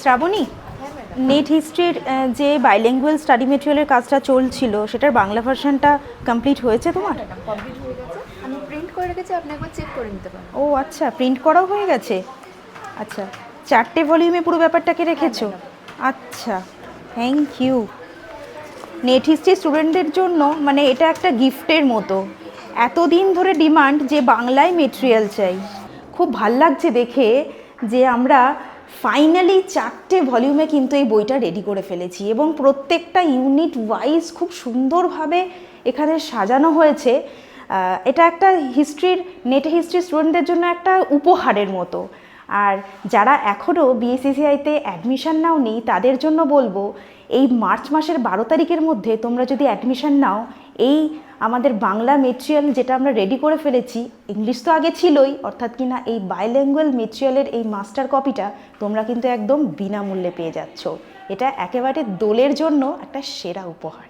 Shrabani, net হিস্ট্রির যে bilingual study মেটেরিয়ালের কাজটা চলছিল সেটার বাংলা ভার্সনটা কমপ্লিট হয়েছে তোমার? কমপ্লিট হয়ে গেছে, আমি প্রিন্ট করে রেখেছি, আপনি একবার চেক করে নিতে পারেন। ও আচ্ছা, প্রিন্ট করাও হয়ে গেছে। আচ্ছা, 4টে ভলিউমে পুরো ব্যাপারটাকে রেখেছো? আচ্ছা, থ্যাংক ইউ। নেট হিস্ট্রি স্টুডেন্টদের জন্য মানে এটা একটা গিফটের মতো। এতদিন ধরে ডিমান্ড যে বাংলায় মেটেরিয়াল চাই। খুব ভাল লাগছে দেখে যে আমরা ফাইনালি 4টে ভলিউমে কিন্তু এই বইটা রেডি করে ফেলেছি এবং প্রত্যেকটা ইউনিট ওয়াইজ খুব সুন্দরভাবে এখানে সাজানো হয়েছে। এটা একটা হিস্ট্রির নেট হিস্ট্রি স্টুডেন্টদের জন্য একটা উপহারের মতো। আর যারা এখনও বিএসসিসিআইতে অ্যাডমিশান নাওনি তাদের জন্য বলবো, এই মার্চ মাসের 12 তারিখের মধ্যে তোমরা যদি অ্যাডমিশান নাও, এই আমাদের বাংলা মেটেরিয়াল যেটা আমরা রেডি করে ফেলেছি, ইংলিশ তো আগে ছিলই, অর্থাৎ কিনা এই বাইল্যাঙ্গুয়াল মেটেরিয়ালের এই মাস্টার কপিটা তোমরা কিন্তু একদম বিনামূল্যে পেয়ে যাচ্ছ। এটা একেবারে দোলের জন্য একটা সেরা উপহার।